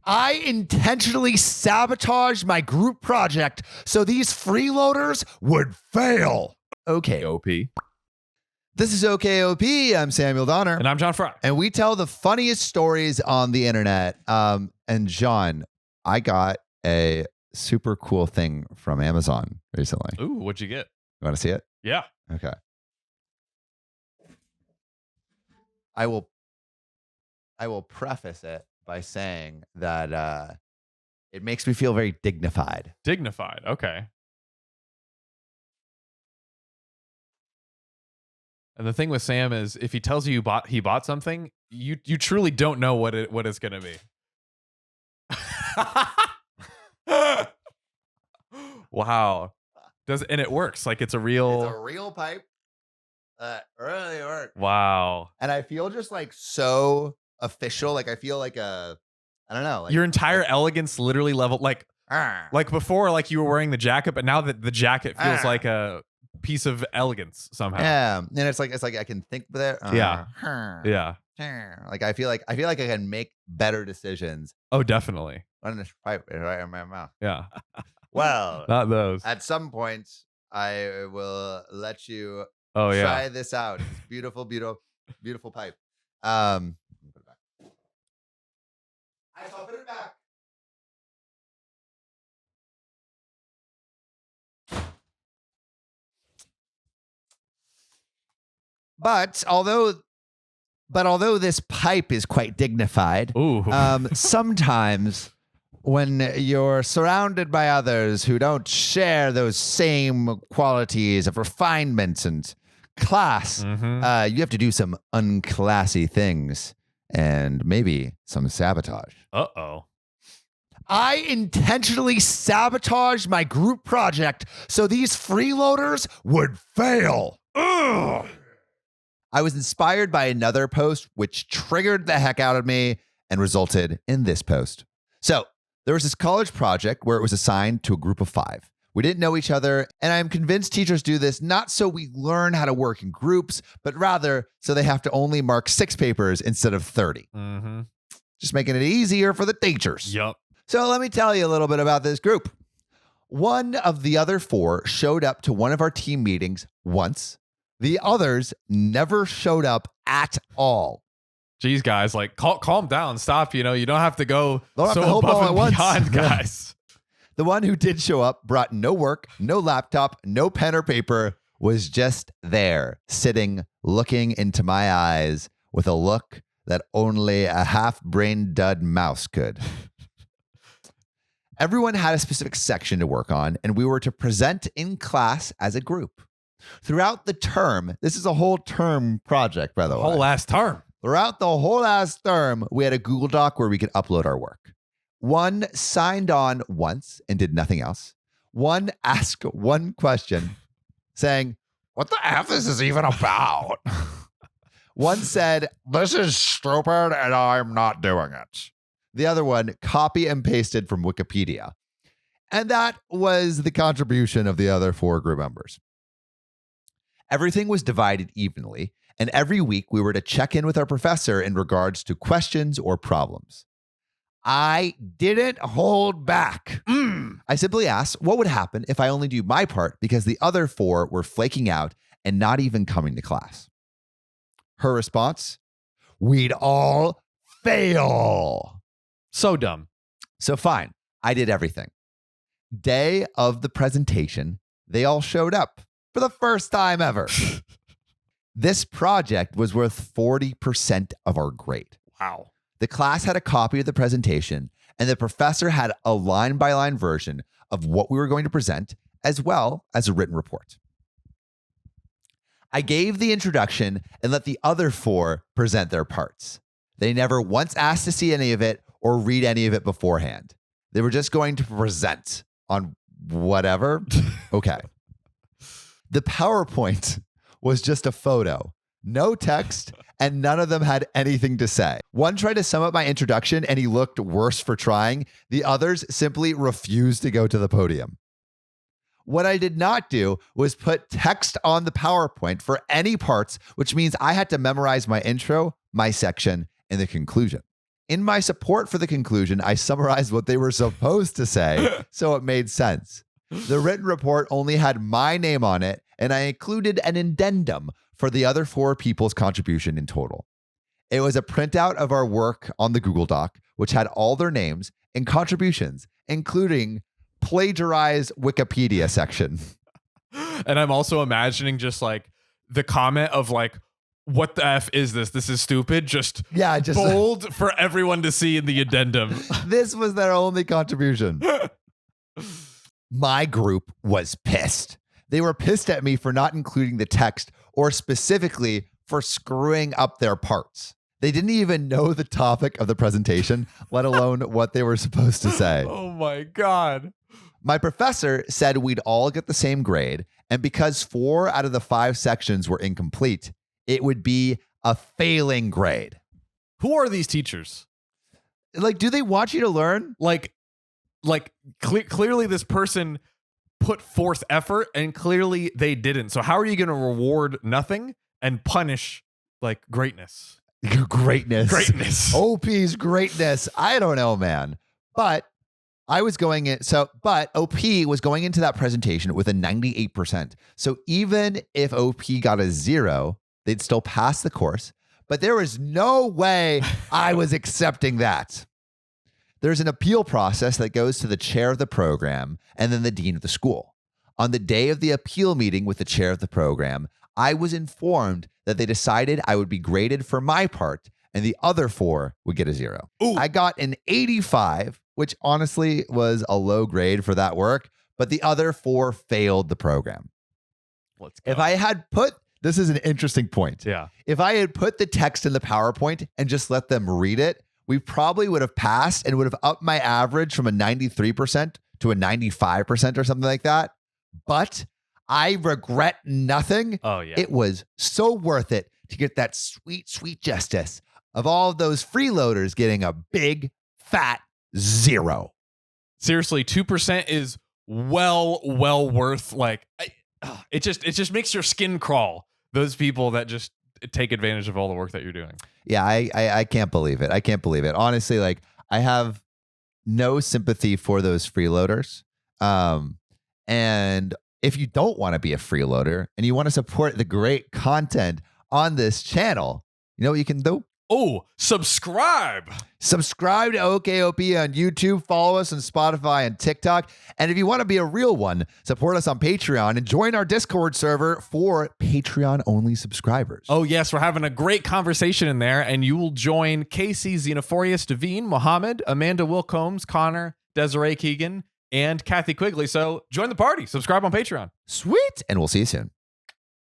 I intentionally sabotaged my group project so these freeloaders would fail. OKOP. This is OKOP. I'm Samuel Donner. And I'm John Frye. And we tell the funniest stories on the internet. And John, I got a super cool thing from Amazon recently. Ooh, what'd you get? You want to see it? Yeah. Okay. I will preface it by saying that it makes me feel very dignified. Dignified. Okay. And the thing with Sam is, if he tells you he bought something, you truly don't know what it's gonna be. Wow. And it works. Like it's a real pipe that really works. Wow. And I feel just like so official. Like I feel like I don't know. Like, your entire elegance literally leveled. Like before, like you were wearing the jacket, but now that the jacket feels like a piece of elegance somehow. Yeah. And it's like I can think with it. Yeah. Yeah. Like I feel like I can make better decisions. Oh, definitely. When this pipe is right in my mouth. Yeah. Well, not those. At some point, I will let you try this out. It's beautiful, beautiful, beautiful pipe. Put it back. I'll put it back. But although this pipe is quite dignified, sometimes when you're surrounded by others who don't share those same qualities of refinement and class, you have to do some unclassy things and maybe some sabotage. Uh-oh. I intentionally sabotaged my group project so these freeloaders would fail. Ugh. I was inspired by another post which triggered the heck out of me and resulted in this post. So there was this college project where it was assigned to a group of 5. We didn't know each other, and I'm convinced teachers do this not so we learn how to work in groups, but rather so they have to only mark 6 papers instead of 30. Just making it easier for the teachers. Yup. So let me tell you a little bit about this group. One of the other 4 showed up to one of our team meetings once. The others never showed up at all. Geez, guys, like calm down, stop. You don't have to go so above and beyond, guys. The one who did show up brought no work, no laptop, no pen or paper, was just there, sitting, looking into my eyes with a look that only a half-brain dud mouse could. Everyone had a specific section to work on, and we were to present in class as a group. Throughout the term, this is a whole term project, by the way. Whole last term. Throughout the whole last term, we had a Google Doc where we could upload our work. One signed on once and did nothing else. One asked one question saying, "What the F is this even about?" One said, "This is stupid and I'm not doing it." The other one copy and pasted from Wikipedia. And that was the contribution of the other 4 group members. Everything was divided evenly, and every week we were to check in with our professor in regards to questions or problems. I didn't hold back. I simply asked what would happen if I only do my part because the other 4 were flaking out and not even coming to class. Her response, "We'd all fail." So dumb. So fine, I did everything. Day of the presentation, they all showed up. For the first time ever. This project was worth 40% of our grade. Wow. The class had a copy of the presentation, and the professor had a line-by-line version of what we were going to present, as well as a written report. I gave the introduction and let the other 4 present their parts. They never once asked to see any of it or read any of it beforehand. They were just going to present on whatever. Okay. The PowerPoint was just a photo, no text, and none of them had anything to say. One tried to sum up my introduction and he looked worse for trying. The others simply refused to go to the podium. What I did not do was put text on the PowerPoint for any parts, which means I had to memorize my intro, my section, and the conclusion. In my support for the conclusion, I summarized what they were supposed to say, so it made sense. The written report only had my name on it, and I included an addendum for the other 4 people's contribution in total. It was a printout of our work on the Google Doc, which had all their names and contributions, including plagiarized Wikipedia section. And I'm also imagining just like the comment of like, what the F is this? This is stupid. Just bold for everyone to see in the addendum. This was their only contribution. My group was pissed. They were pissed at me for not including the text or specifically for screwing up their parts. They didn't even know the topic of the presentation, let alone what they were supposed to say. Oh my God. My professor said we'd all get the same grade, and because 4 out of the 5 sections were incomplete, it would be a failing grade. Who are these teachers? Like, do they want you to learn? Clearly this person put forth effort and clearly they didn't. So how are you going to reward nothing and punish like greatness? Greatness. OP's greatness. I don't know, man. But OP was going into that presentation with a 98%. So even if OP got a 0, they'd still pass the course. But there was no way I was accepting that. There's an appeal process that goes to the chair of the program and then the dean of the school. On the day of the appeal meeting with the chair of the program, I was informed that they decided I would be graded for my part and the other 4 would get a 0. Ooh. I got an 85, which honestly was a low grade for that work, but the other 4 failed the program. Let's go. If I had put, this is an interesting point. Yeah. If I had put the text in the PowerPoint and just let them read it, we probably would have passed and would have upped my average from a 93% to a 95% or something like that. But I regret nothing. Oh, yeah. It was so worth it to get that sweet, sweet justice of all of those freeloaders getting a big, fat 0. Seriously, 2% is well worth like it just makes your skin crawl. Those people that just take advantage of all the work that you're doing. Yeah, I can't believe it. I can't believe it. Honestly, like I have no sympathy for those freeloaders. And if you don't want to be a freeloader and you want to support the great content on this channel, you know what you can do? Oh, subscribe. Subscribe to OKOP on YouTube. Follow us on Spotify and TikTok. And if you want to be a real one, support us on Patreon and join our Discord server for Patreon-only subscribers. Oh, yes. We're having a great conversation in there. And you will join Casey, Xenophorius, Devine, Mohammed, Amanda Wilcombs, Connor, Desiree Keegan, and Kathy Quigley. So join the party. Subscribe on Patreon. Sweet. And we'll see you soon.